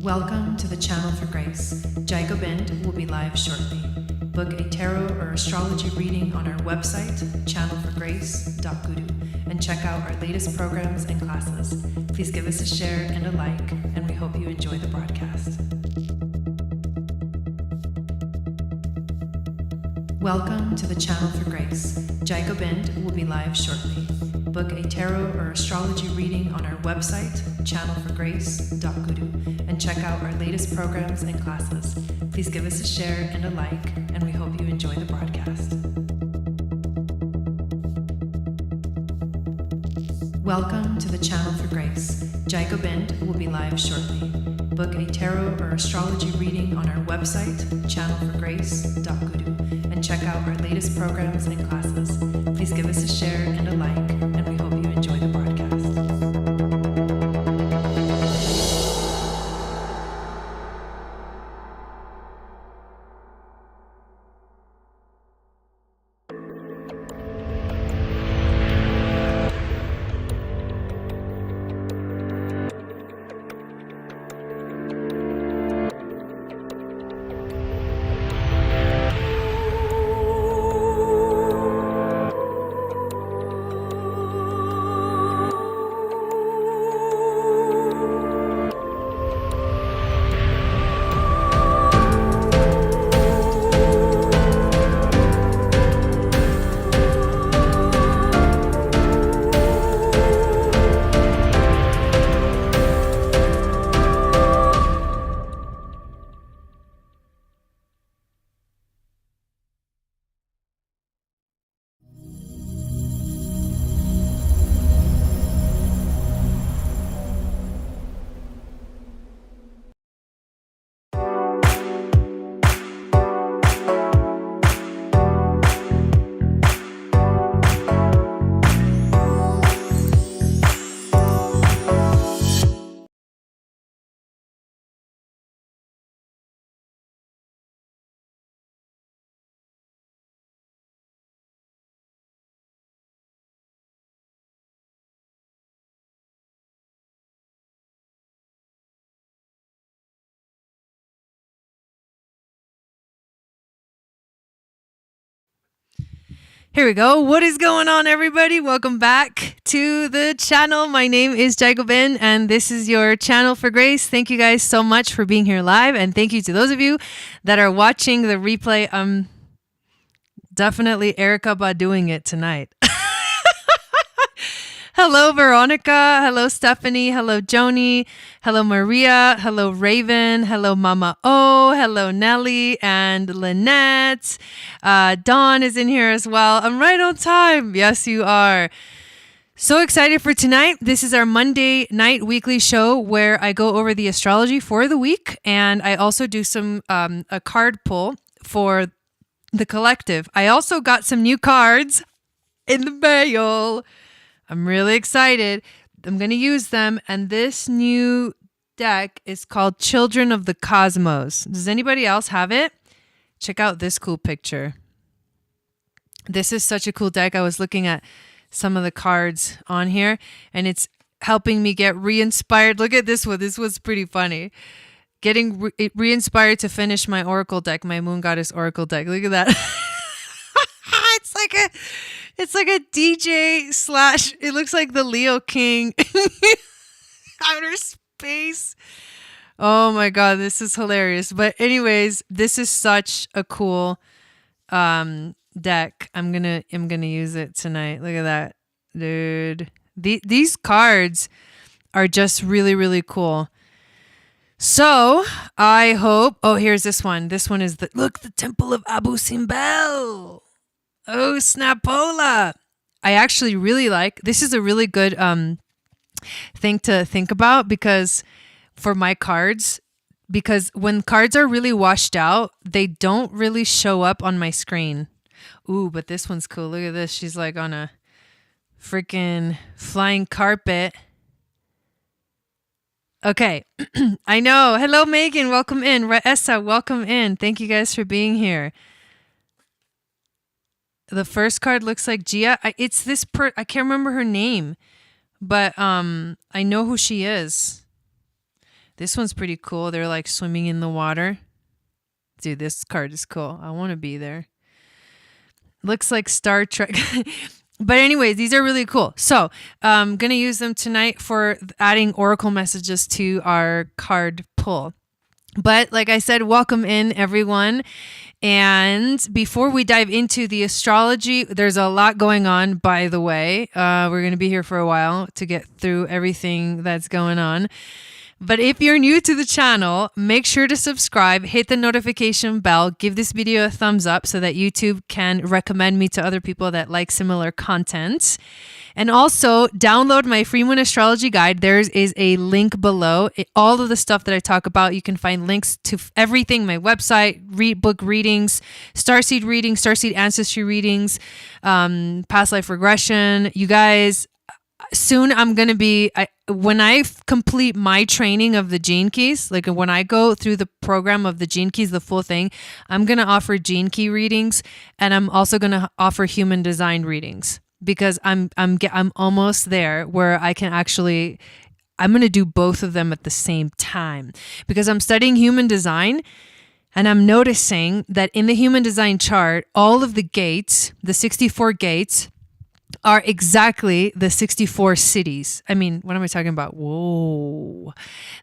Welcome to the Channel for Grace. Gobind will be live shortly. Book a tarot or astrology reading on our website, channelforgrace.guru, and check out our latest programs and classes. Please give us a share and a like, and we hope you enjoy the broadcast. Welcome to the Channel for Grace. Gobind will be live shortly. Book a tarot or astrology reading on our website, channelforgrace.guru, and check out our latest programs and classes. Please give us a share and a like, and we hope you enjoy the broadcast. Welcome to the Channel for Grace. Gobind will be live shortly. Book a tarot or astrology reading on our website, channelforgrace.guru, and check out our latest programs and classes. Please give us a share and a like, and we hope you enjoy the broadcast. Here we go. What is going on, everybody? Welcome back to the channel. My name is Gobind, and this is your Channel for Grace. Thank you guys so much for being here live, and thank you to those of you that are watching the replay. I'm definitely Erica doing it tonight. Hello, Veronica. Hello, Stephanie. Hello, Joni. Hello, Maria. Hello, Raven. Hello, Mama O. Hello, Nelly and Lynette. Dawn is in here as well. I'm right on time. Yes, you are. So excited for tonight. This is our Monday night weekly show where I go over the astrology for the week, and I also do some a card pull for the collective. I also got some new cards in the mail. I'm really excited. I'm going to use them. And this new deck is called Children of the Cosmos. Does anybody else have it? Check out this cool picture. This is such a cool deck. I was looking at some of the cards on here, and it's helping me get re-inspired. Look at this one. This was pretty funny. Getting re-inspired to finish my Oracle deck, my Moon Goddess Oracle deck. Look at that. It's like a DJ slash, it looks like the Leo King outer space. Oh my God, this is hilarious. But anyways, this is such a cool deck. I'm gonna use it tonight. Look at that, dude. These cards are just really, really cool. So I hope, here's this one. This one is the Temple of Abu Simbel. Oh, Snapola. I actually really like, this is a really good thing to think about because for my cards, because when cards are really washed out, they don't really show up on my screen. Ooh, but this one's cool. Look at this. She's like on a freaking flying carpet. Okay. I know. Hello, Megan. Welcome in. Raessa, welcome in. Thank you guys for being here. The first card looks like Gia. It's this I can't remember her name, but I know who she is. This one's pretty cool. They're like swimming in the water. Dude, this card is cool. I want to be there. Looks like Star Trek. But anyways, these are really cool. So I'm going to use them tonight for adding oracle messages to our card pull. But like I said, welcome in everyone. And before we dive into the astrology, there's a lot going on, by the way. We're going to be here for a while to get through everything that's going on. But if you're new to the channel, make sure to subscribe, hit the notification bell, give this video a thumbs up so that YouTube can recommend me to other people that like similar content. And also download my free moon astrology guide. There is a link below. All of the stuff that I talk about, you can find links to everything, my website, book readings, starseed readings, starseed ancestry readings, past life regression. You guys, soon I'm going to be, when I complete my training of the gene keys, like when I go through the program of the gene keys, the full thing, I'm going to offer gene key readings, and I'm also going to offer human design readings, because I'm almost there where I can actually, I'm going to do both of them at the same time, because I'm studying human design. And I'm noticing that in the human design chart, all of the gates, the 64 gates, are exactly the 64 cities. I mean, what am I talking about? Whoa.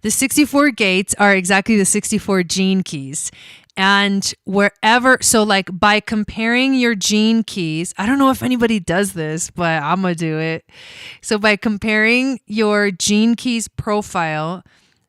The 64 gates are exactly the 64 gene keys. And wherever, so like by comparing your gene keys, I don't know if anybody does this, but I'm going to do it. So by comparing your gene keys profile,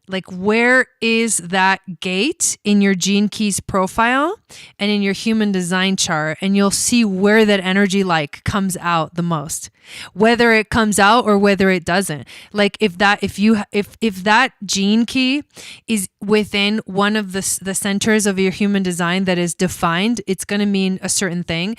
like where is that gate in your gene keys profile and in your human design chart, and you'll see where that energy like comes out the most, whether it comes out or whether it doesn't. Like if that gene key is within one of the centers of your human design that is defined, it's going to mean a certain thing.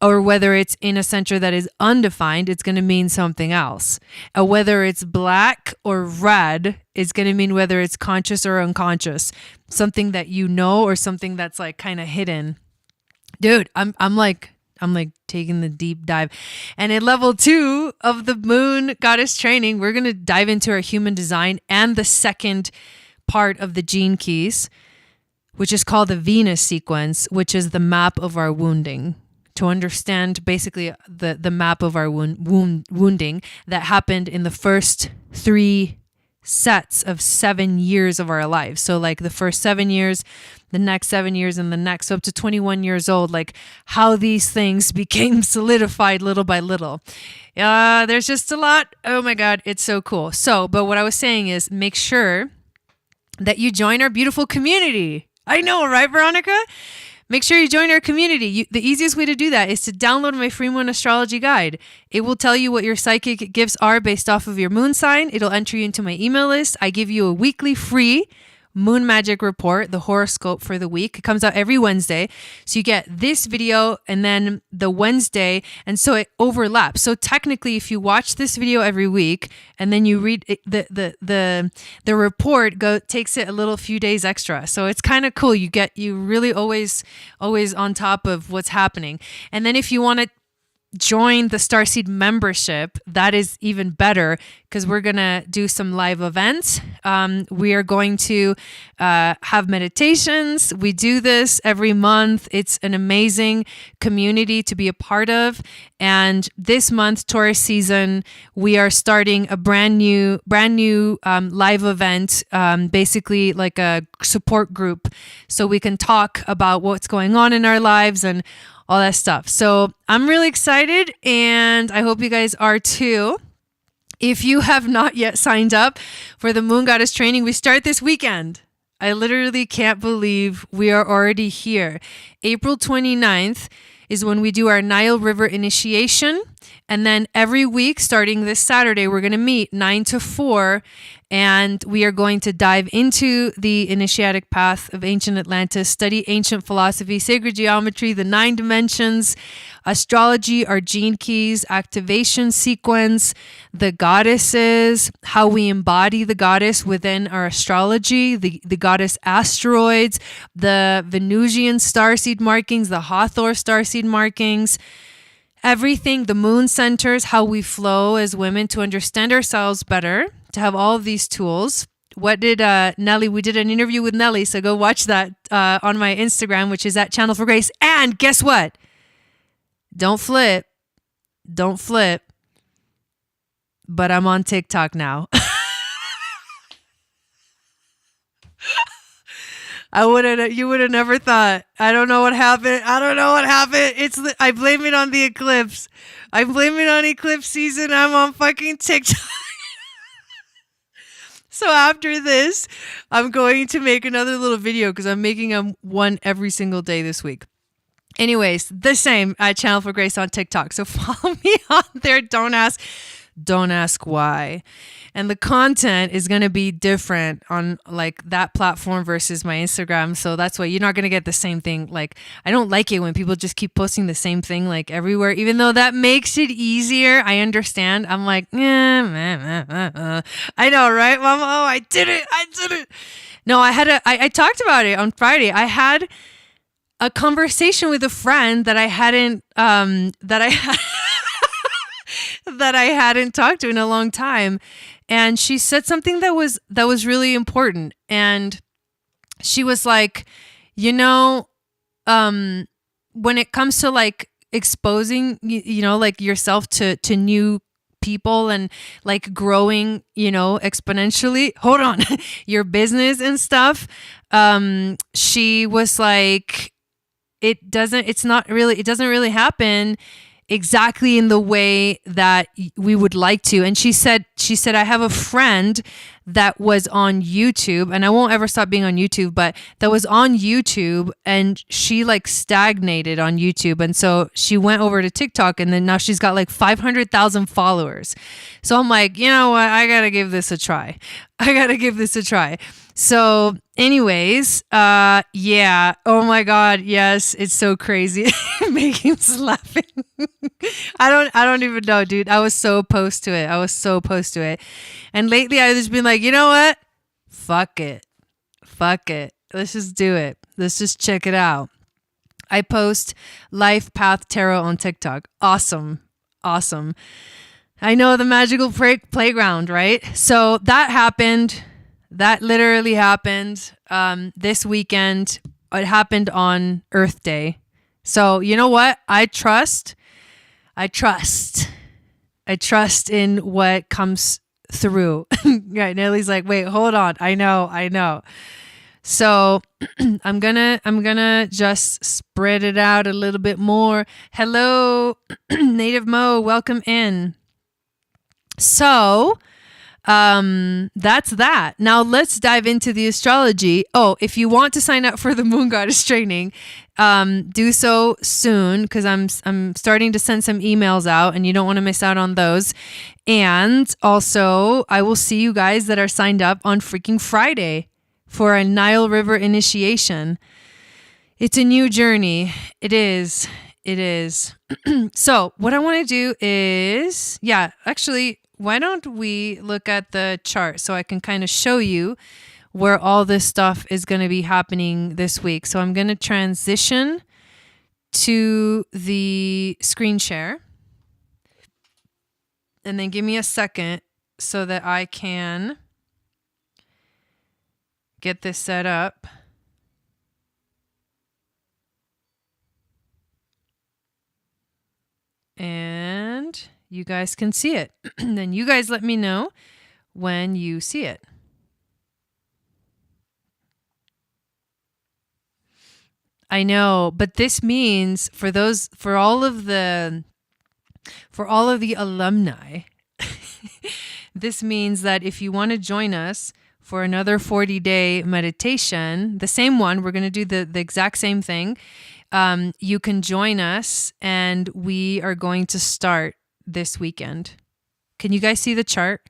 Or whether it's in a center that is undefined, it's going to mean something else. Whether it's black or red, it's going to mean whether it's conscious or unconscious, something that you know or something that's like kind of hidden. Dude, I'm like taking the deep dive. And in level 2 of the Moon Goddess training, we're going to dive into our human design and the second part of the gene keys, which is called the Venus sequence, which is the map of our wounding. To understand basically the map of our wounding that happened in the first 3 sets of 7 years of our lives. So like the first 7 years, the next 7 years, and the next, so up to 21 years old, like how these things became solidified little by little. There's just a lot. Oh my God, it's so cool. So, but what I was saying is make sure that you join our beautiful community. I know, right, Veronica? Make sure you join our community. The easiest way to do that is to download my free moon astrology guide. It will tell you what your psychic gifts are based off of your moon sign. It'll enter you into my email list. I give you a weekly free moon magic report, the horoscope for the week. It comes out every Wednesday. So you get this video and then the Wednesday. And so it overlaps. So technically, if you watch this video every week and then you read it, the report takes it a little few days extra. So it's kind of cool. You really always on top of what's happening. And then if you want to join the Starseed membership, that is even better, because we're going to do some live events. We are going to have meditations. We do this every month. It's an amazing community to be a part of. And this month, Taurus season, we are starting a brand new live event, basically like a support group, so we can talk about what's going on in our lives and all that stuff. So I'm really excited, and I hope you guys are too. If you have not yet signed up for the Moon Goddess training, we start this weekend. I literally can't believe we are already here. April 29th is when we do our Nile River initiation. And then every week, starting this Saturday, we're going to meet 9 to 4. And we are going to dive into the initiatic path of ancient Atlantis, study ancient philosophy, sacred geometry, the 9 dimensions, astrology, our gene keys, activation sequence, the goddesses, how we embody the goddess within our astrology, the goddess asteroids, the Venusian starseed markings, the Hathor starseed markings, everything, the moon centers, how we flow as women to understand ourselves better, to have all of these tools. Nelly, we did an interview with Nelly, so go watch that on my Instagram, which is at Channel for Grace. And guess what? Don't flip, but I'm on TikTok now. You would have never thought. I don't know what happened. I blame it on the eclipse. I blame it on eclipse season. I'm on fucking TikTok. So after this, I'm going to make another little video because I'm making one every single day this week. Anyways, the same at Channel for Grace on TikTok. So follow me on there. Don't ask why. And the content is going to be different on like that platform versus my Instagram. So that's why you're not going to get the same thing. Like, I don't like it when people just keep posting the same thing like everywhere, even though that makes it easier. I understand. I'm like, I know, right, Mama? Oh, I did it. No, I talked about it on Friday. I had a conversation with a friend that I hadn't that I hadn't talked to in a long time. And she said something that was really important. And she was like, when it comes to like exposing, like yourself to new people and like growing, exponentially, your business and stuff. She was like, it doesn't really happen exactly in the way that we would like to. And she said, I have a friend that was on YouTube, and I won't ever stop being on YouTube, but that was on YouTube and she like stagnated on YouTube. And so she went over to TikTok, and then now she's got like 500,000 followers. So I'm like, you know what? I got to give this a try. So anyways, yeah. Oh my God. Yes. It's so crazy. Making us laughing. I don't even know, dude. I was so opposed to it. And lately I've just been like, you know what? Fuck it. Let's just do it. Let's just check it out. I post Life Path Tarot on TikTok. Awesome. I know, the magical playground, right? So that happened. That literally happened this weekend. It happened on Earth Day. So you know what? I trust in what comes through. Right, Nelly's like, wait, hold on. I know. So I'm gonna just spread it out a little bit more. Hello, Native Mo, welcome in. So that's that. Now let's dive into the astrology. Oh, if you want to sign up for the Moon Goddess training, do so soon, because I'm starting to send some emails out, and you don't want to miss out on those. And also, I will see you guys that are signed up on freaking Friday for a Nile River initiation. It's a new journey. It is. So what I want to do is, actually, why don't we look at the chart so I can kind of show you where all this stuff is going to be happening this week. So I'm going to transition to the screen share, and then give me a second so that I can get this set up. And you guys can see it. Then you guys let me know when you see it. I know, but this means for all of the alumni, this means that if you want to join us for another 40-day meditation, the same one, we're going to do the exact same thing. You can join us, and we are going to start this weekend. Can you guys see the chart?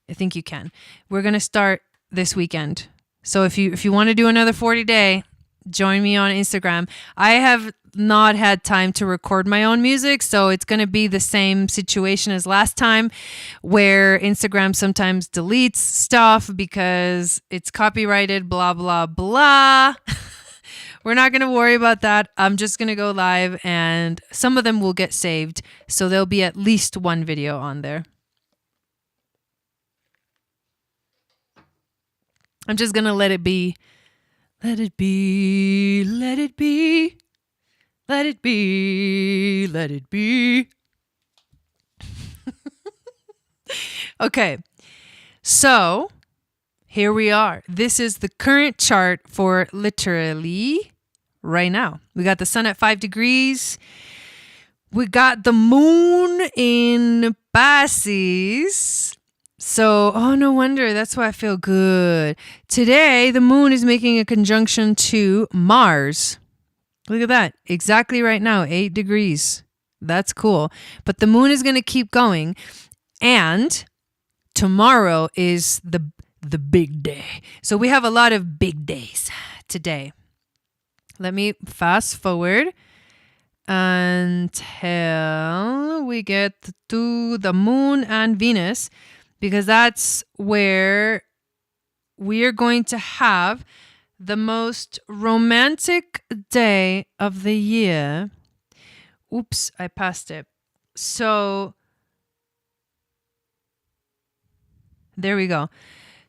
I think you can. We're going to start this weekend. So if you want to do another 40-day, join me on Instagram. I have not had time to record my own music, so it's going to be the same situation as last time, where Instagram sometimes deletes stuff because it's copyrighted, blah, blah, blah. We're not going to worry about that. I'm just going to go live, and some of them will get saved. So there'll be at least one video on there. I'm just going to let it be. Let it be. Let it be. Let it be. Let it be. Okay. So here we are. This is the current chart for literally right now. We got the sun at 5 degrees. We got the moon in Pisces. So, oh, no wonder. That's why I feel good. Today, the moon is making a conjunction to Mars. Look at that. Exactly right now, 8 degrees. That's cool. But the moon is going to keep going. And tomorrow is the big day. So we have a lot of big days today. Let me fast forward until we get to the moon and Venus, because that's where we are going to have the most romantic day of the year. Oops, I passed it. So there we go.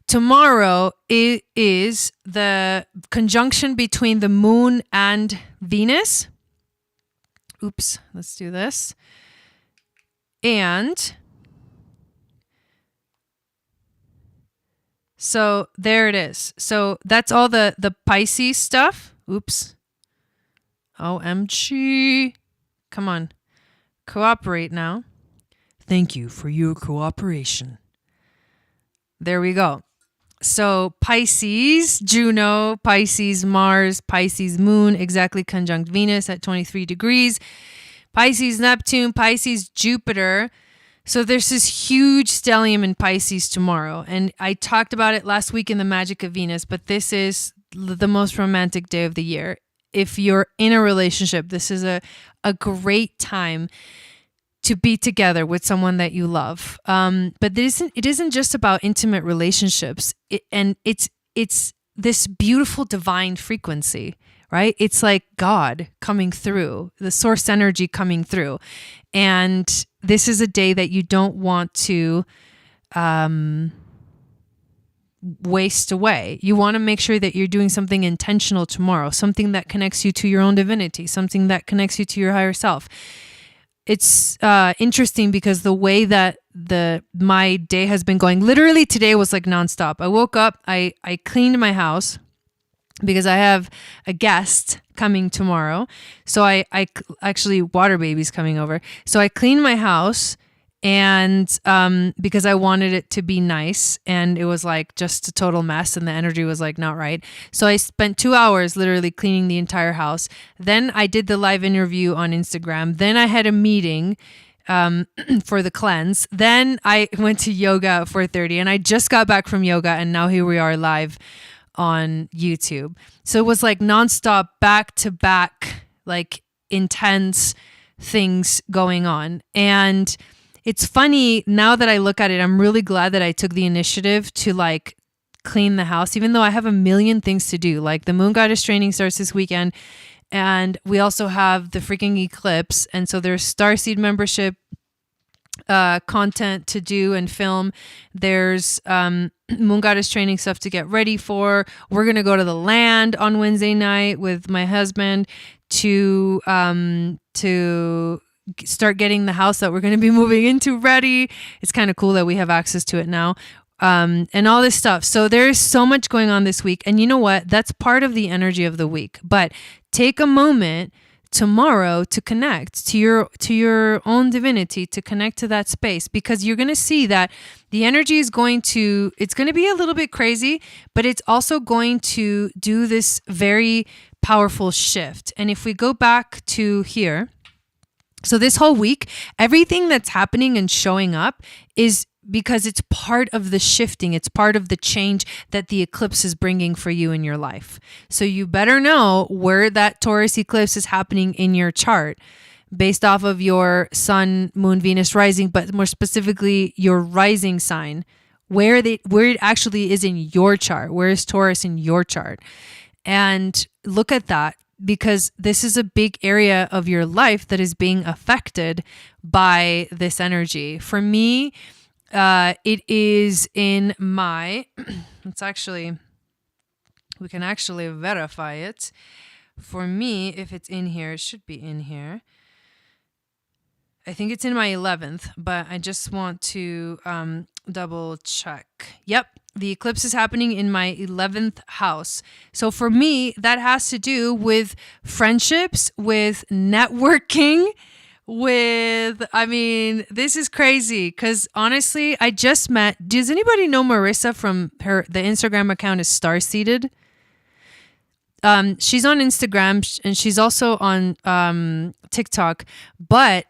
Tomorrow is the conjunction between the moon and Venus. Oops, let's do this. And so there it is. So that's all the Pisces stuff. Oops. OMG. Come on. Cooperate now. Thank you for your cooperation. There we go. So Pisces, Juno, Pisces, Mars, Pisces, Moon, exactly conjunct Venus at 23 degrees. Pisces, Neptune, Pisces, Jupiter. So there's this huge stellium in Pisces tomorrow. And I talked about it last week in the Magic of Venus, but this is the most romantic day of the year. If you're in a relationship, this is a great time to be together with someone that you love. But it isn't just about intimate relationships. It's this beautiful divine frequency, right? It's like God coming through, the source energy coming through. And this is a day that you don't want to waste away. You want to make sure that you're doing something intentional tomorrow, something that connects you to your own divinity, something that connects you to your higher self. It's interesting because the way that my day has been going, literally today was like nonstop. I woke up, I cleaned my house because I have a guest coming tomorrow. So I actually, water baby's coming over. So I cleaned my house, and because I wanted it to be nice, and it was like just a total mess, and the energy was like not right. So I spent 2 hours literally cleaning the entire house. Then I did the live interview on Instagram. Then I had a meeting for the cleanse. Then I went to yoga at 4:30, and I just got back from yoga, and now here we are live on YouTube. So it was like nonstop, back to back, like intense things going on. And it's funny now that I look at it, I'm really glad that I took the initiative to like clean the house, even though I have a million things to do. Like the Moon Goddess training starts this weekend, and we also have the freaking eclipse. And so there's Starseed membership content to do and film. There's Moon Goddess training stuff to get ready for. We're going to go to the land on Wednesday night with my husband to start getting the house that we're going to be moving into ready. It's kind of cool that we have access to it now. And all this stuff. So there's so much going on this week. And you know what? That's part of the energy of the week. But take a moment tomorrow to connect to your own divinity, to connect to that space, because you're going to see that the energy is it's going to be a little bit crazy, but it's also going to do this very powerful shift. And if we go back to here, so this whole week, everything that's happening and showing up is because it's part of the shifting. It's part of the change that the eclipse is bringing for you in your life. So you better know where that Taurus eclipse is happening in your chart based off of your sun, moon, Venus rising, but more specifically your rising sign, where it actually is in your chart. Where is Taurus in your chart? And look at that, because this is a big area of your life that is being affected by this energy. For me, it is in my, it's actually, We can actually verify it. For me, if it's in here, it should be in here. I think it's in my 11th, but I just want to double check. Yep, the eclipse is happening in my 11th house. So for me, that has to do with friendships, with networking, this is crazy because honestly, I just met, does anybody know Marissa from the Instagram account is Starseeded? She's on Instagram and she's also on TikTok, but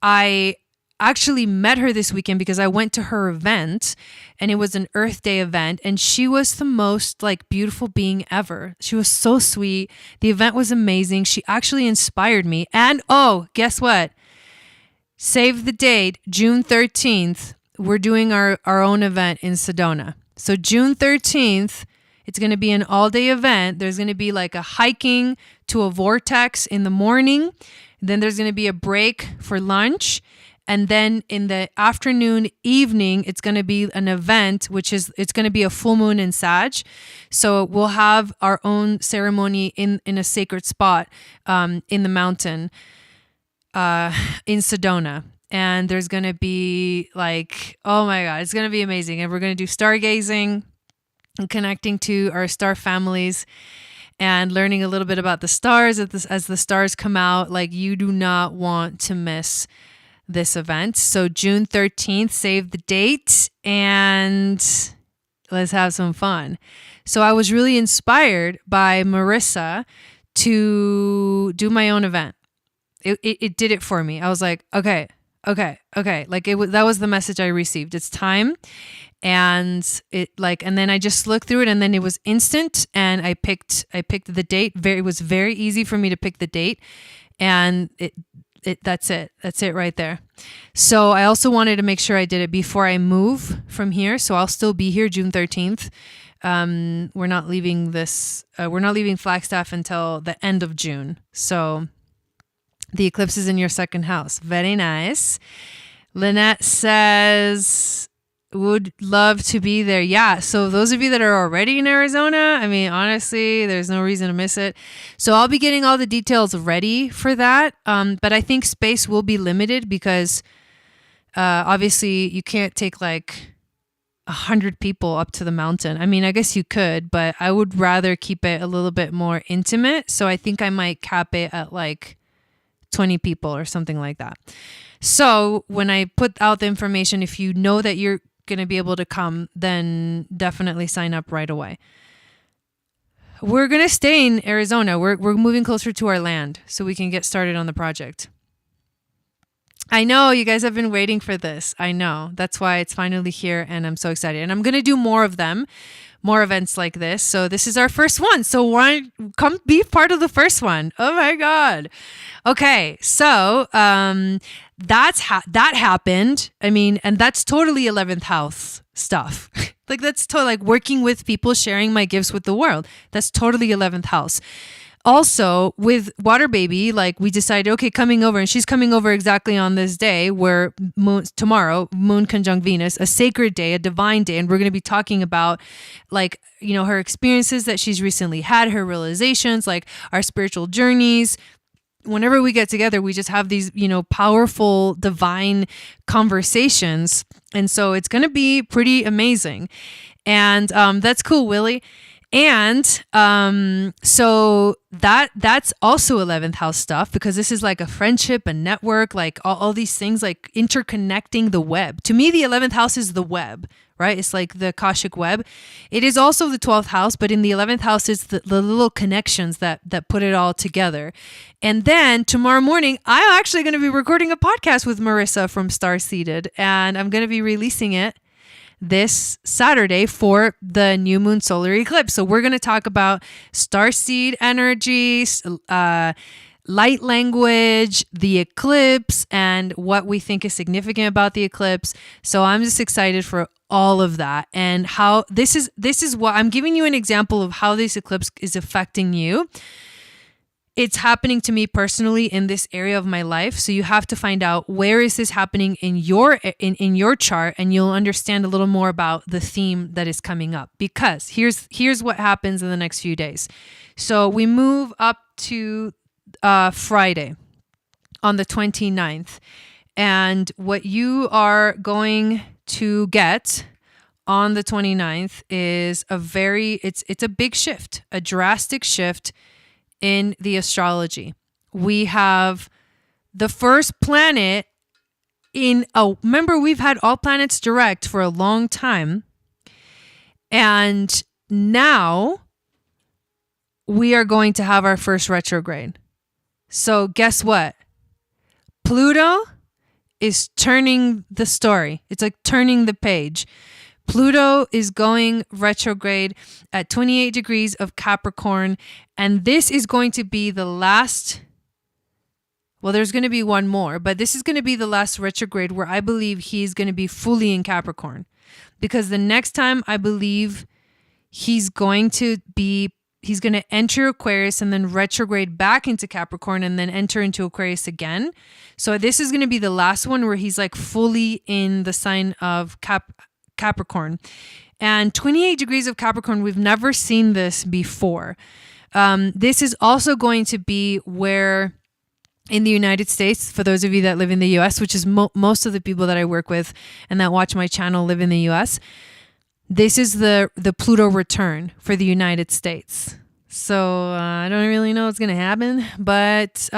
I actually met her this weekend because I went to her event and it was an Earth Day event and she was the most beautiful being ever. She was so sweet. The event was amazing. She actually inspired me. And guess what? Save the date, June 13th. We're doing our own event in Sedona. So June 13th, it's going to be an all-day event. There's going to be a hiking to a vortex in the morning. Then there's going to be a break for lunch. And then in the afternoon, evening, it's going to be an event, it's going to be a full moon in Sag. So we'll have our own ceremony in a sacred spot in the mountain in Sedona. And there's going to be oh my God, it's going to be amazing. And we're going to do stargazing and connecting to our star families. And learning a little bit about the stars as the stars come out. You do not want to miss this event. So June 13th, save the date and let's have some fun. So I was really inspired by Marissa to do my own event. It did it for me. I was like, okay. That was the message I received. It's time. And and then I just looked through it and then it was instant and I picked the date. It was very easy for me to pick the date and that's it right there. So I also wanted to make sure I did it before I move from here. So I'll still be here June 13th. We're not leaving Flagstaff until the end of June. So the eclipse is in your second house. Very nice. Lynette says, would love to be there. Yeah. So those of you that are already in Arizona, honestly, there's no reason to miss it. So I'll be getting all the details ready for that. But I think space will be limited because obviously you can't take 100 people up to the mountain. I guess you could, but I would rather keep it a little bit more intimate. So I think I might cap it at 20 people or something like that. So when I put out the information, if you know that you're going to be able to come, then definitely sign up right away. We're going to stay in Arizona. We're moving closer to our land so we can get started on the project. I know you guys have been waiting for this. I know. That's why it's finally here and I'm so excited. And I'm going to do more of them, more events like this. So this is our first one. So why come be part of the first one? Oh my God. Okay. So, that happened. And that's totally 11th house stuff. That's totally working with people, sharing my gifts with the world. That's totally 11th house. Also with Water Baby, we decided, okay, coming over, and she's coming over exactly on this day where tomorrow, moon conjunct Venus, a sacred day, a divine day. And we're going to be talking about her experiences that she's recently had, her realizations, our spiritual journeys. Whenever we get together, we just have these, powerful divine conversations. And so it's going to be pretty amazing. And that's cool, Willie. And so that's also 11th house stuff because this is a friendship, a network, all these things interconnecting the web. To me, the 11th house is the web, right? It's the Akashic web. It is also the 12th house, but in the 11th house, it's the little connections that put it all together. And then tomorrow morning, I'm actually going to be recording a podcast with Marissa from Starseeded, and I'm going to be releasing it this Saturday for the new moon solar eclipse. So we're going to talk about starseed energy, light language, the eclipse, and what we think is significant about the eclipse. So I'm just excited for all of that and how this is what I'm giving you an example of how this eclipse is affecting you. it's happening to me personally in this area of my life. So you have to find out where is this happening in your chart, and you'll understand a little more about the theme that is coming up. Because here's what happens in the next few days. So we move up to Friday on the 29th. And what you are going to get on the 29th is it's a big shift, a drastic shift in the astrology. We have the first planet remember, we've had all planets direct for a long time. And now we are going to have our first retrograde. So guess what? Pluto is turning the story. It's like turning the page. Pluto is going retrograde at 28 degrees of Capricorn. And this is going to be the last, well, there's going to be one more, but this is going to be the last retrograde where I believe he's going to be fully in Capricorn. Because the next time I believe he's going to enter Aquarius and then retrograde back into Capricorn and then enter into Aquarius again. So this is going to be the last one where he's like fully in the sign of Capricorn. And 28 degrees of Capricorn, we've never seen this before. This is also going to be where in the United States, for those of you that live in the US, which is most of the people that I work with and that watch my channel live in the US, this is the Pluto return for the United States. So I don't really know what's going to happen, but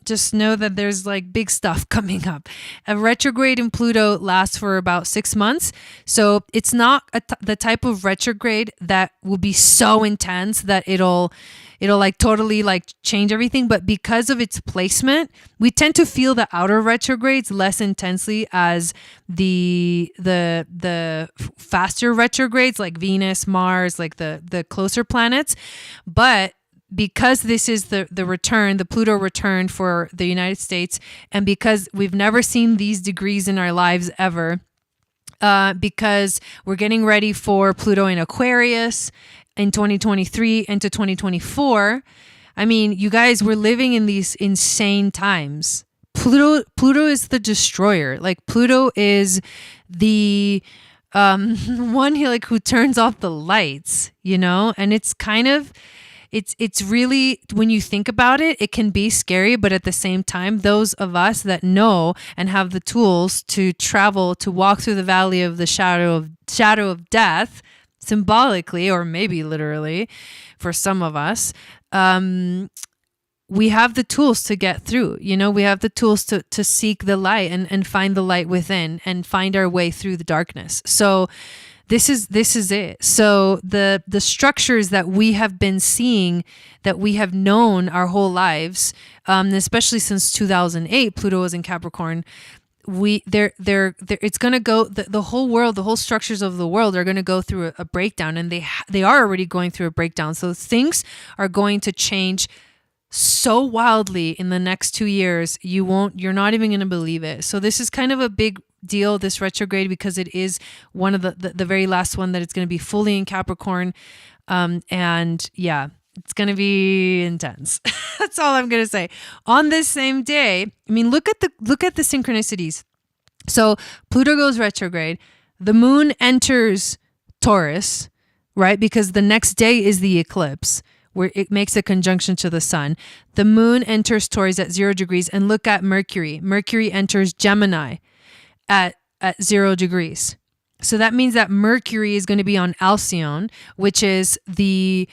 just know that there's like big stuff coming up. A retrograde in Pluto lasts for about 6 months. So it's not the type of retrograde that will be so intense that it'll like totally like change everything. But because of its placement, we tend to feel the outer retrogrades less intensely as the faster retrogrades like Venus, Mars, like the closer planets. But because this is the return, the Pluto return for the United States, and because we've never seen these degrees in our lives ever, because we're getting ready for Pluto in Aquarius in 2023 into 2024. I mean, you guys, we're living in these insane times. Pluto is the destroyer. Like Pluto is the one who turns off the lights, and it's kind of, it's really, when you think about it, it can be scary, but at the same time, those of us that know and have the tools to travel, to walk through the valley of the shadow of death, symbolically or maybe literally for some of us, we have the tools to get through. We have the tools to seek the light and find the light within and find our way through the darkness. So this is it. So the structures that we have been seeing, that we have known our whole lives, especially since 2008, Pluto was in Capricorn. It's going to go, the whole world, the whole structures of the world are going to go through a breakdown, and they are already going through a breakdown. So things are going to change so wildly in the next 2 years. You're not even going to believe it. So this is kind of a big deal, this retrograde, because it is one of the very last one that it's going to be fully in Capricorn. And yeah, it's going to be intense. That's all I'm going to say. On this same day, I mean, look at the synchronicities. So Pluto goes retrograde. The moon enters Taurus, right? Because the next day is the eclipse, where it makes a conjunction to the sun. The moon enters Taurus at 0 degrees. And look at Mercury. Mercury enters Gemini at 0 degrees. So that means that Mercury is going to be on Alcyone, which is the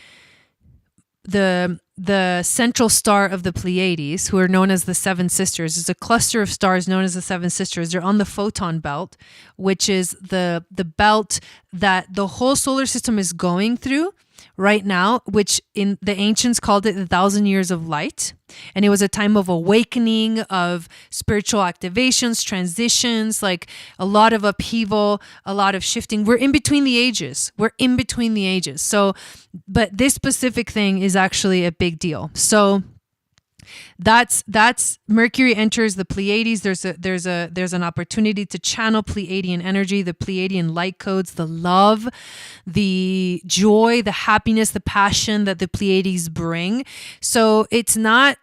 central star of the Pleiades, who are known as the Seven Sisters. It's a cluster of stars known as the Seven Sisters. They're on the photon belt, which is the belt that the whole solar system is going through right now, which in the ancients called it the 1,000 years of light. And it was a time of awakening, of spiritual activations, transitions, like a lot of upheaval, a lot of shifting. We're in between the ages. So, but this specific thing is actually a big deal. So That's Mercury enters the Pleiades. There's an opportunity to channel Pleiadian energy, the Pleiadian light codes, the love, the joy, the happiness, the passion that the Pleiades bring. So it's not,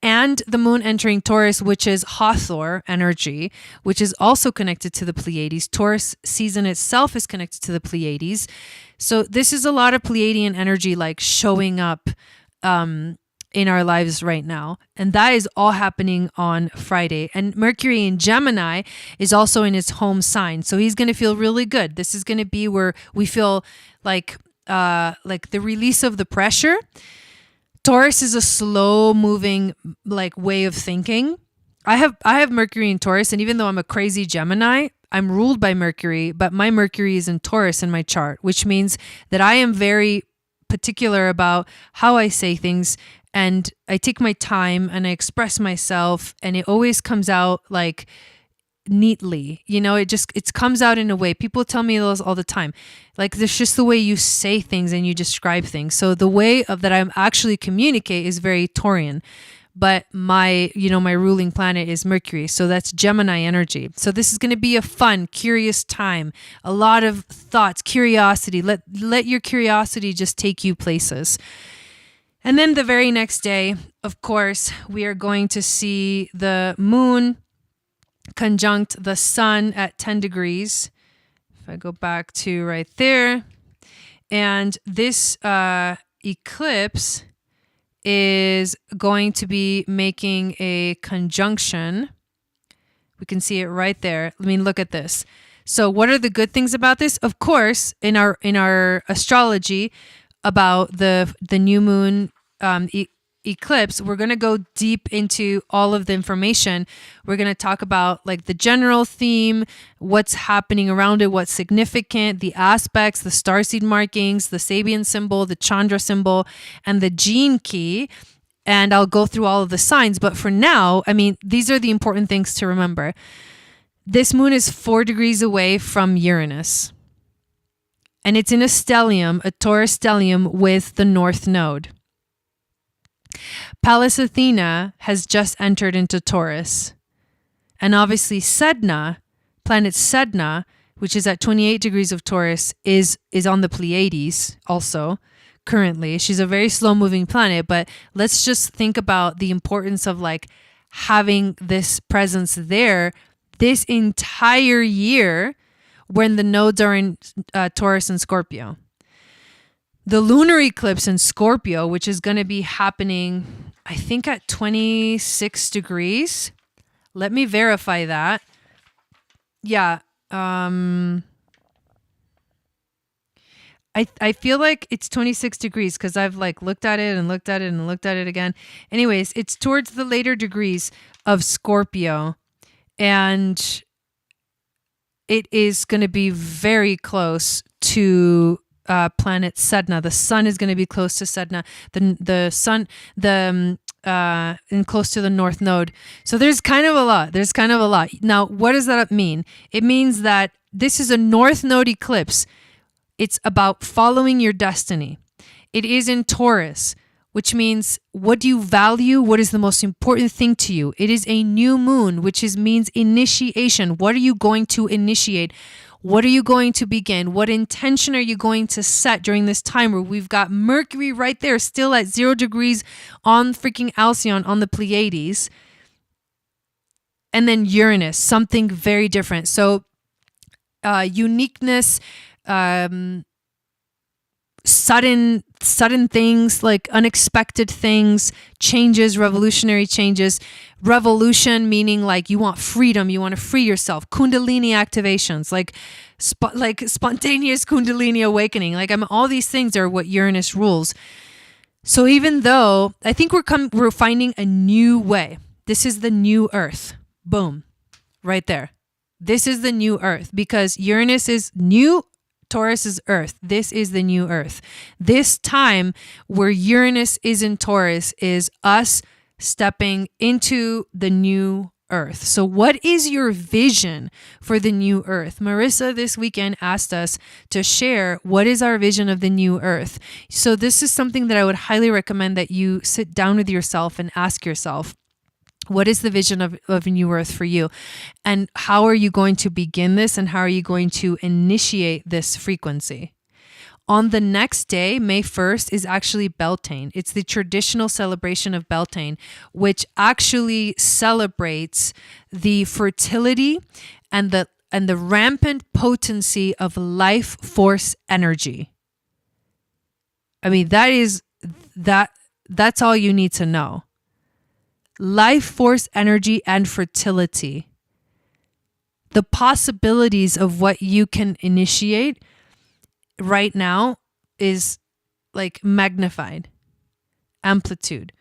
and the moon entering Taurus, which is Hathor energy, which is also connected to the Pleiades. Taurus season itself is connected to the Pleiades. So this is a lot of Pleiadian energy like showing up in our lives right now. And that is all happening on Friday. And Mercury in Gemini is also in his home sign. So he's going to feel really good. This is going to be where we feel like the release of the pressure. Taurus is a slow moving like way of thinking. I have Mercury in Taurus, and even though I'm a crazy Gemini, I'm ruled by Mercury, but my Mercury is in Taurus in my chart, which means that I am very particular about how I say things, and I take my time and I express myself, and it always comes out like neatly. You know, it comes out in a way. People tell me those all the time. Like, there's just the way you say things and you describe things. So the way of that I actually communicate is very Taurian. But my ruling planet is Mercury. So that's Gemini energy. So this is going to be a fun, curious time. A lot of thoughts, curiosity. Let your curiosity just take you places. And then the very next day, of course, we are going to see the moon conjunct the sun at 10 degrees. If I go back to right there. And this eclipse is going to be making a conjunction. We can see it right there. I mean, look at this. So what are the good things about this? Of course, in our astrology about the new moon eclipse, we're going to go deep into all of the information. We're going to talk about like the general theme, what's happening around it, what's significant, the aspects, the starseed markings, the Sabian symbol, the Chandra symbol, and the gene key. And I'll go through all of the signs. But for now, I mean, these are the important things to remember. This moon is 4 degrees away from Uranus. And it's in a stellium, a Taurus stellium with the North Node. Pallas Athena has just entered into Taurus. And obviously Sedna, planet Sedna, which is at 28 degrees of Taurus, is on the Pleiades also currently. She's a very slow moving planet, but let's just think about the importance of like having this presence there this entire year when the nodes are in Taurus and Scorpio. The lunar eclipse in Scorpio, which is going to be happening, I think, at 26 degrees. Let me verify that. Yeah. I feel like it's 26 degrees because I've like looked at it and looked at it and looked at it again. Anyways, it's towards the later degrees of Scorpio. And it is going to be very close to planet Sedna. The sun is going to be close to Sedna. The sun, and close to the North Node. So there's kind of a lot. Now, what does that mean? It means that this is a North Node eclipse. It's about following your destiny. It is in Taurus, which means what do you value? What is the most important thing to you? It is a new moon, which means initiation. What are you going to initiate? What are you going to begin? What intention are you going to set during this time where we've got Mercury right there still at 0 degrees on freaking Alcyon on the Pleiades, and then Uranus, something very different. So uniqueness, sudden things, like unexpected things, changes, revolutionary changes. Revolution meaning like you want freedom, you want to free yourself. Kundalini activations, like spontaneous Kundalini awakening. Like all these things are what Uranus rules. So even though I think we're finding a new way. This is the new Earth. Boom, right there. This is the new Earth because Uranus is new. Taurus is Earth. This is the new Earth. This time where Uranus is in Taurus is us stepping into the new Earth. So what is your vision for the new Earth? Marissa this weekend asked us to share what is our vision of the new Earth. So this is something that I would highly recommend that you sit down with yourself and ask yourself, what is the vision of a new Earth for you? And how are you going to begin this? And how are you going to initiate this frequency? On the next day, May 1st, is actually Beltane. It's the traditional celebration of Beltane, which actually celebrates the fertility and the rampant potency of life force energy. I mean, that's all you need to know. Life force energy and fertility. The possibilities of what you can initiate right now is like magnified amplitude.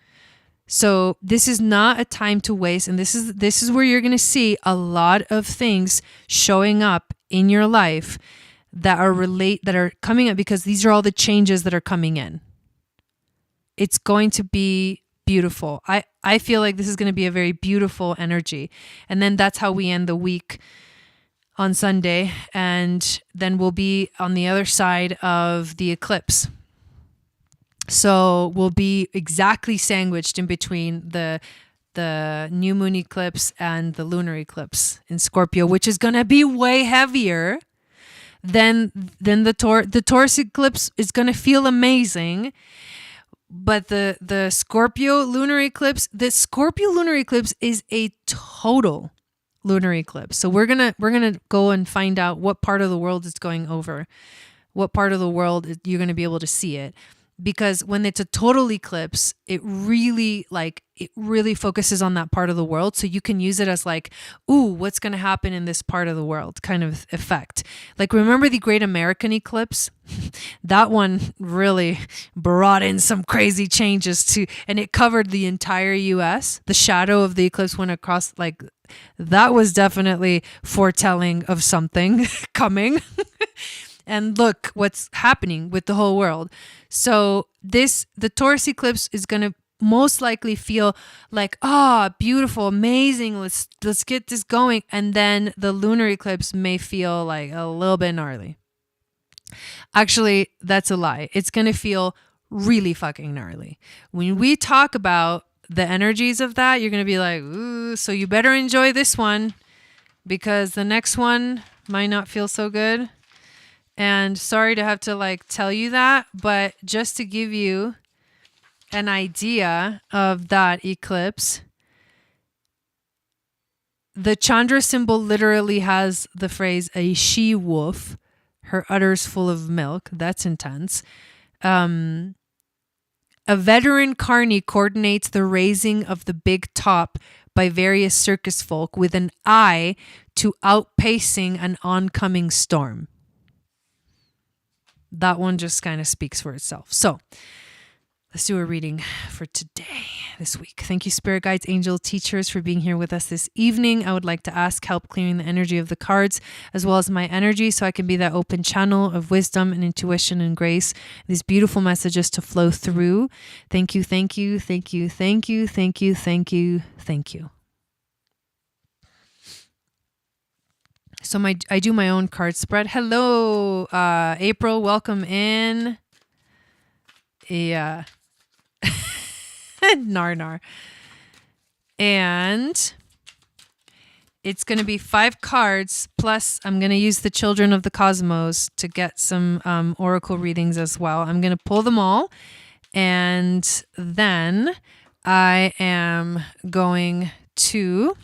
So this is not a time to waste, and this is where you're going to see a lot of things showing up in your life that are coming up, because these are all the changes that are coming in. It's going to be beautiful. I feel like this is going to be a very beautiful energy. And then that's how we end the week on Sunday, and then we'll be on the other side of the eclipse. So we'll be exactly sandwiched in between the new moon eclipse and the lunar eclipse in Scorpio, which is going to be way heavier than the Taurus eclipse. Is going to feel amazing. But the Scorpio lunar eclipse is a total lunar eclipse. So we're gonna go and find out what part of the world it's going over, what part of the world you're gonna be able to see it. Because when it's a total eclipse, it really focuses on that part of the world. So you can use it as like, ooh, what's going to happen in this part of the world kind of effect. Like, remember the Great American Eclipse? That one really brought in some crazy changes and it covered the entire US. The shadow of the eclipse went across, like, that was definitely foretelling of something coming. And look what's happening with the whole world. So the Taurus eclipse is going to most likely feel like, beautiful, amazing. Let's get this going. And then the lunar eclipse may feel like a little bit gnarly. Actually, that's a lie. It's going to feel really fucking gnarly. When we talk about the energies of that, you're going to be like, ooh, so you better enjoy this one because the next one might not feel so good. And sorry to have to tell you that, but just to give you an idea of that eclipse, the Chandra symbol literally has the phrase, a she-wolf, her udders full of milk. That's intense. A veteran carny coordinates the raising of the big top by various circus folk with an eye to outpacing an oncoming storm. That one just kind of speaks for itself. So let's do a reading for today, this week. Thank you, spirit guides, angels, teachers, for being here with us this evening. I would like to ask help clearing the energy of the cards as well as my energy so I can be that open channel of wisdom and intuition and grace, these beautiful messages to flow through. Thank you, thank you, thank you, thank you, thank you, thank you, thank you. So I do my own card spread. Hello, April. Welcome in. Yeah. Nar. And it's going to be 5 cards. Plus, I'm going to use the Children of the Cosmos to get some oracle readings as well. I'm going to pull them all. And then I am going to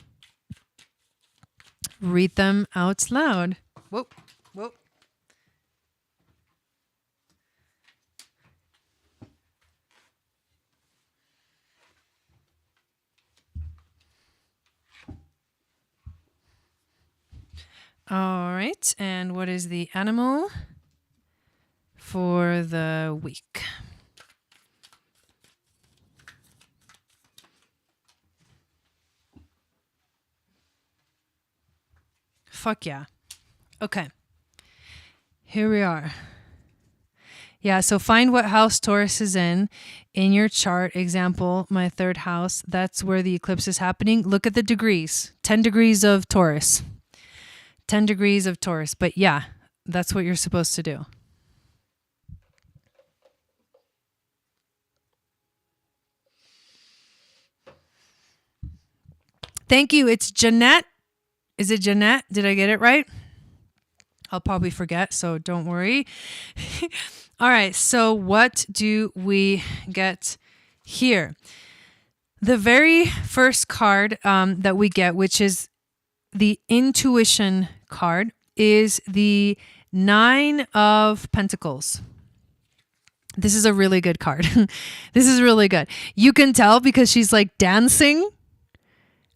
read them out loud. Whoa. All right. And what is the animal for the week? Fuck yeah. Okay. Here we are. Yeah, so find what house Taurus is in your chart. Example, my third house, that's where the eclipse is happening. Look at the degrees. 10 degrees of Taurus. 10 degrees of Taurus. But yeah, that's what you're supposed to do. Thank you. It's Jeanette. Is it Jeanette? Did I get it right? I'll probably forget, so don't worry. All right, so what do we get here? The very first card that we get, which is the intuition card, is the Nine of Pentacles. This is a really good card. This is really good. You can tell because she's like dancing.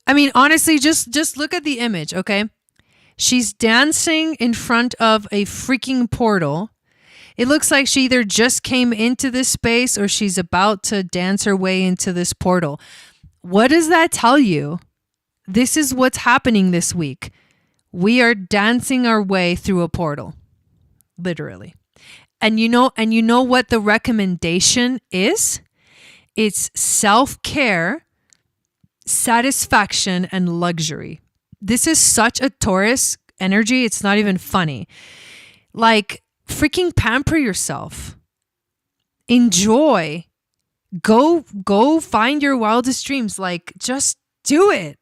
I mean, honestly, just look at the image, okay? She's dancing in front of a freaking portal. It looks like she either just came into this space or she's about to dance her way into this portal. What does that tell you? This is what's happening this week. We are dancing our way through a portal, literally. And you know what the recommendation is? It's self-care, satisfaction, and luxury. This is such a Taurus energy. It's not even funny. Like, freaking pamper yourself. Enjoy. Go find your wildest dreams. Like, just do it.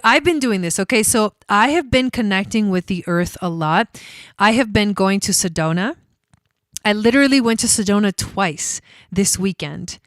I've been doing this. Okay, so I have been connecting with the earth a lot. I have been going to Sedona. I literally went to Sedona twice this weekend.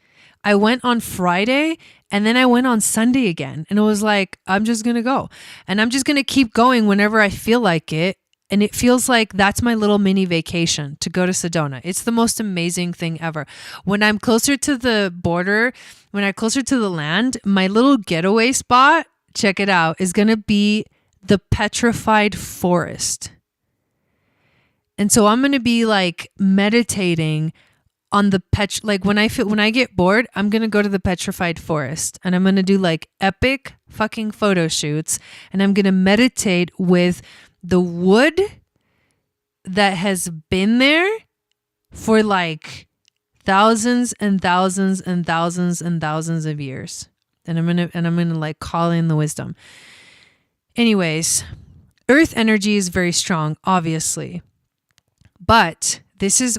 I went on Friday and then I went on Sunday again. And it was like, I'm just going to go. And I'm just going to keep going whenever I feel like it. And it feels like that's my little mini vacation to go to Sedona. It's the most amazing thing ever. When I'm closer to the border, when I'm closer to the land, my little getaway spot, check it out, is going to be the petrified forest. And so I'm going to be like meditating on the like when I get bored, I'm going to go to the petrified forest and I'm going to do like epic fucking photo shoots and I'm going to meditate with the wood that has been there for like thousands and thousands and thousands and thousands of years. And I'm going to like call in the wisdom. Anyways, earth energy is very strong, obviously. But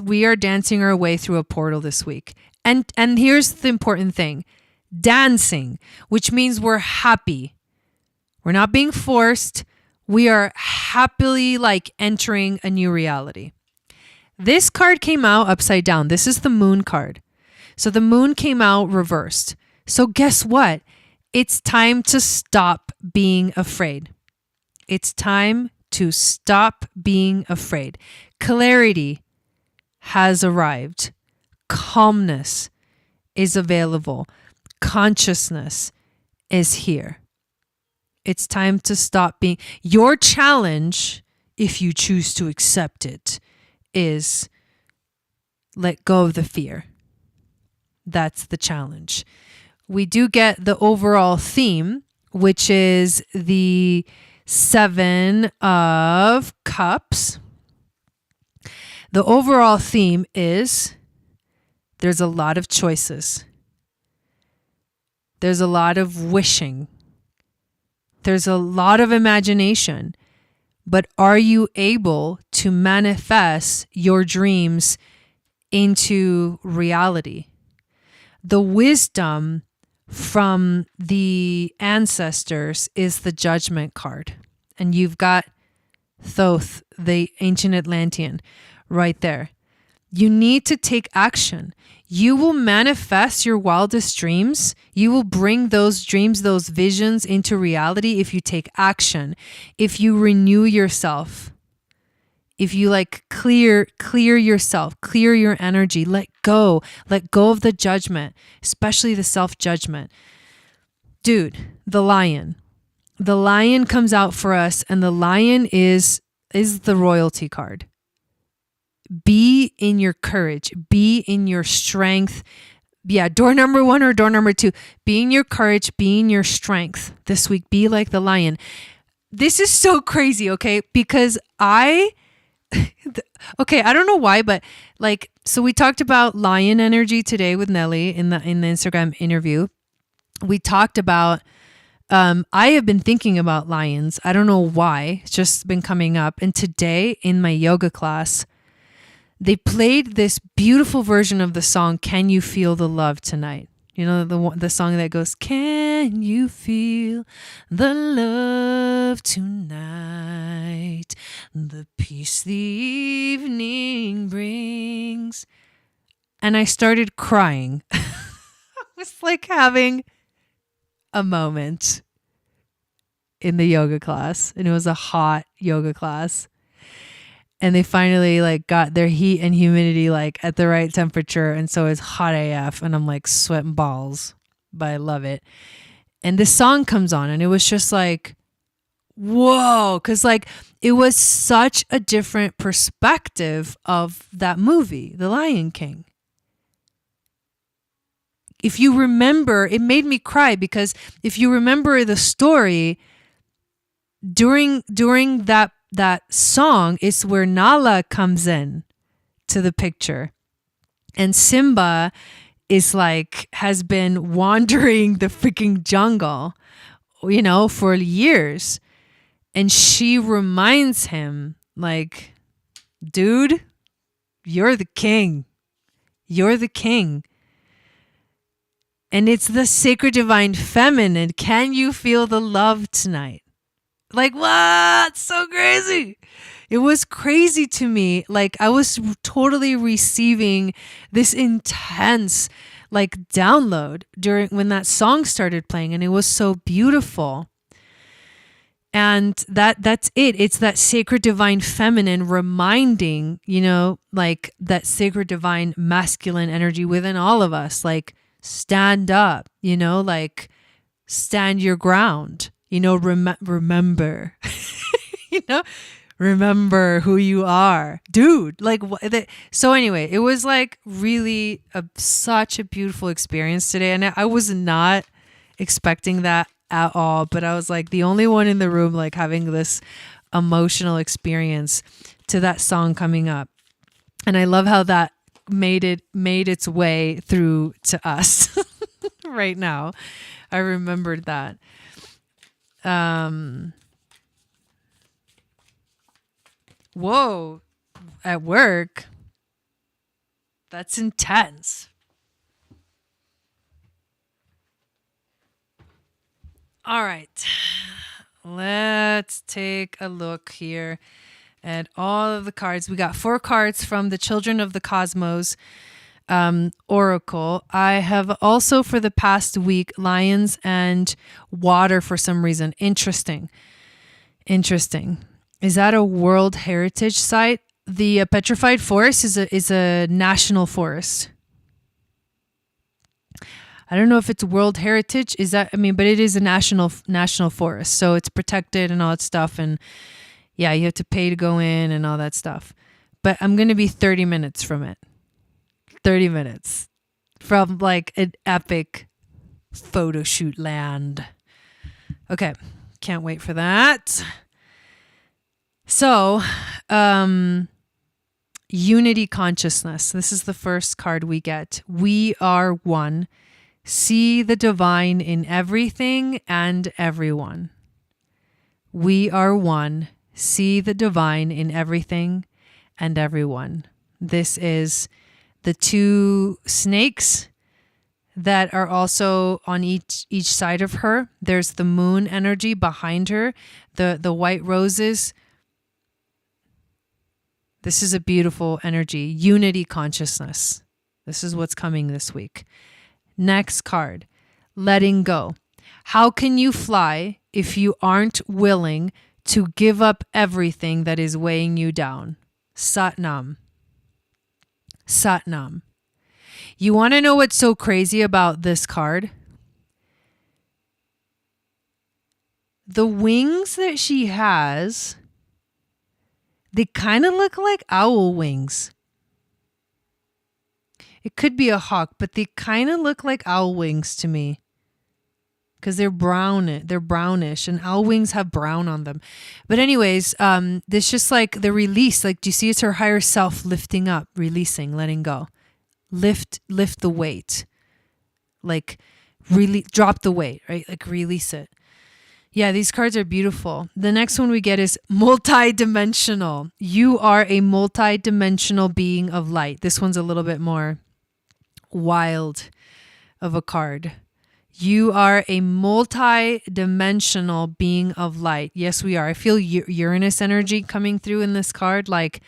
we are dancing our way through a portal this week. And here's the important thing. Dancing, which means we're happy. We're not being forced. We are happily like entering a new reality. This card came out upside down. This is the moon card. So the moon came out reversed. So guess what? It's time to stop being afraid. It's time to stop being afraid. Clarity has arrived. Calmness is available. Consciousness is here. It's time to stop being... Your challenge, if you choose to accept it, is let go of the fear. That's the challenge. We do get the overall theme, which is the Seven of Cups. The overall theme is there's a lot of choices. There's a lot of wishing. There's a lot of imagination. But are you able to manifest your dreams into reality? The wisdom from the ancestors is the Judgment card. And you've got Thoth, the ancient Atlantean, right there. You need to take action. You will manifest your wildest dreams. You will bring those dreams, those visions into reality if you take action, if you renew yourself, if you like clear yourself, clear your energy, let go of the judgment, especially the self-judgment. Dude, the lion comes out for us, and the lion is the royalty card. Be in your courage. Be in your strength. Yeah, door number 1 or door number 2. Be in your courage. Be in your strength this week. Be like the lion. This is so crazy, okay? Because I Okay, I don't know why, but like, so we talked about lion energy today with Nelly in the Instagram interview. We talked about I have been thinking about lions. I don't know why. It's just been coming up. And today in my yoga class, they played this beautiful version of the song "Can You Feel the Love Tonight?" You know, the song that goes, "Can you feel the love tonight? The peace the evening brings." And I started crying. I was like having a moment in the yoga class, and it was a hot yoga class. And they finally like got their heat and humidity like at the right temperature, and so it's hot AF, and I'm like sweating balls, but I love it. And this song comes on, and it was just like, whoa, because like it was such a different perspective of that movie, The Lion King. If you remember, it made me cry because if you remember the story, during that song is where Nala comes in to the picture, and Simba is like has been wandering the freaking jungle, you know, for years, and she reminds him like, dude, you're the king, and it's the sacred divine feminine. Can you feel the love tonight? Like, what? So crazy. It was crazy to me. Like, I was totally receiving this intense, like, download during when that song started playing, and it was so beautiful. And that's it. It's that sacred divine feminine reminding, you know, like that sacred divine masculine energy within all of us. Like, stand up, you know, like stand your ground. You know, remember, you know, remember who you are, dude. Like, so anyway, it was like really such a beautiful experience today. And I was not expecting that at all, but I was like the only one in the room, like having this emotional experience to that song coming up. And I love how that made its way through to us right now. I remembered that. Whoa, at work. That's intense. All right. Let's take a look here at all of the cards. We got 4 cards from the Children of the Cosmos Oracle. I have also for the past week lions and water for some reason. Interesting. Is that a World Heritage Site? The Petrified Forest is a national forest. I don't know if it's World Heritage. Is that? I mean, but it is a national forest, so it's protected and all that stuff. And yeah, you have to pay to go in and all that stuff. But I'm going to be 30 minutes from it. 30 minutes from like an epic photo shoot land. Okay, can't wait for that. So, unity consciousness. This is the first card we get. We are one. See the divine in everything and everyone. We are one. See the divine in everything and everyone. This is the 2 snakes that are also on each side of her. There's the moon energy behind her, the white roses. This is a beautiful energy. Unity consciousness. This is what's coming this week. Next card, letting go. How can you fly if you aren't willing to give up everything that is weighing you down? Satnam. Satnam. You want to know what's so crazy about this card? The wings that she has, they kind of look like owl wings. It could be a hawk, but they kind of look like owl wings to me. because they're brown. They're brownish, and owl wings have brown on them. But anyways, this just like the release. Like, do you see? It's her higher self lifting up, releasing, letting go. Lift the weight. Like, really drop the weight, right? Like, release it. Yeah, these cards are beautiful. The next one we get is multi-dimensional. You are a multi-dimensional being of light. This one's a little bit more wild of a card. You are a multi-dimensional being of light. Yes, we are. I feel Uranus energy coming through in this card. Like,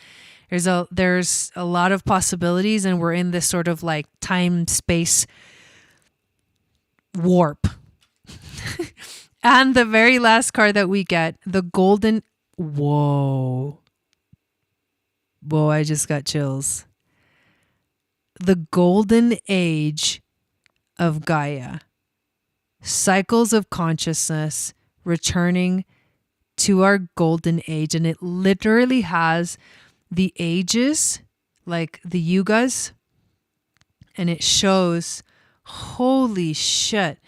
there's a lot of possibilities, and we're in this sort of like time-space warp. And the very last card that we get, the golden... Whoa, I just got chills. The Golden Age of Gaia. Cycles of consciousness returning to our golden age. And it literally has the ages, like the yugas. And it shows, holy shit.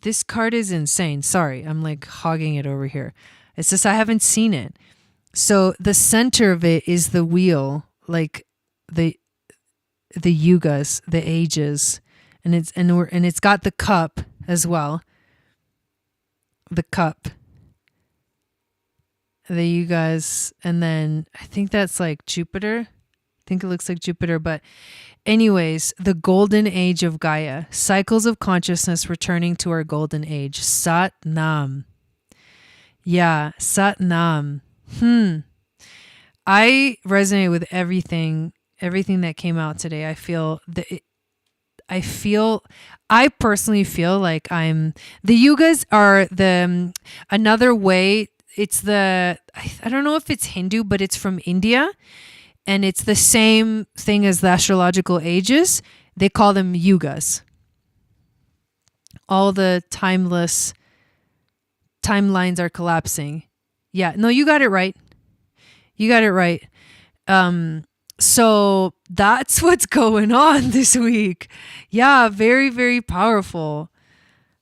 This card is insane. Sorry, I'm like hogging it over here. It's just I haven't seen it. So the center of it is the wheel, like the yugas, the ages, and it's got the cup as well. The cup, the yugas, and then I think that's like Jupiter. I think it looks like Jupiter, but anyways, the golden age of Gaia, cycles of consciousness returning to our golden age. Sat Nam. Yeah, Sat Nam. I resonate with everything that came out today. I personally feel like the yugas are another way. It's I don't know if it's Hindu, but it's from India. And it's the same thing as the astrological ages. They call them yugas. All the timeless timelines are collapsing. Yeah, no, you got it right. So that's what's going on this week. Yeah, very, very powerful.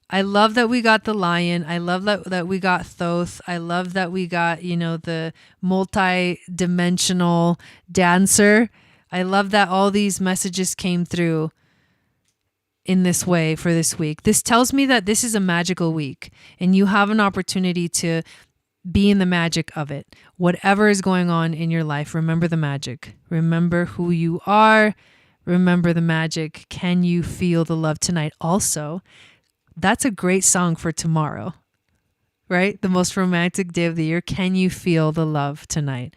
I love that we got the lion. I love that we got Thoth. I love that we got, the multi-dimensional dancer. I love that all these messages came through in this way for this week. This tells me that this is a magical week, and you have an opportunity to be in the magic of it. Whatever is going on in your life, remember the magic. Remember who you are. Remember the magic. Can you feel the love tonight? Also, that's a great song for tomorrow, right? The most romantic day of the year. Can you feel the love tonight?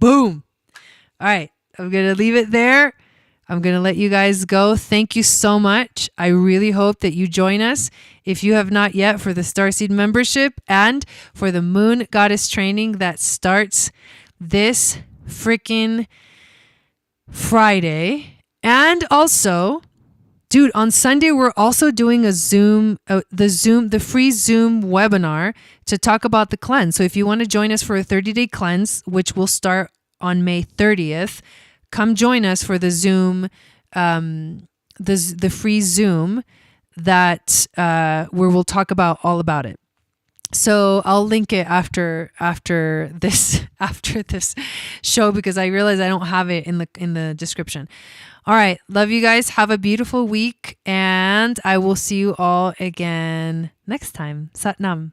Boom. All right. I'm going to leave it there. I'm going to let you guys go. Thank you so much. I really hope that you join us, if you have not yet, for the Starseed membership and for the Moon Goddess training that starts this freaking Friday. And also, dude, on Sunday, we're also doing the free Zoom webinar to talk about the cleanse. So if you want to join us for a 30-day cleanse, which will start on May 30th, come join us for the Zoom, the free Zoom that where we'll talk about all about it. So I'll link it after this show, because I realize I don't have it in the description. All right, love you guys. Have a beautiful week, and I will see you all again next time. Sat Nam.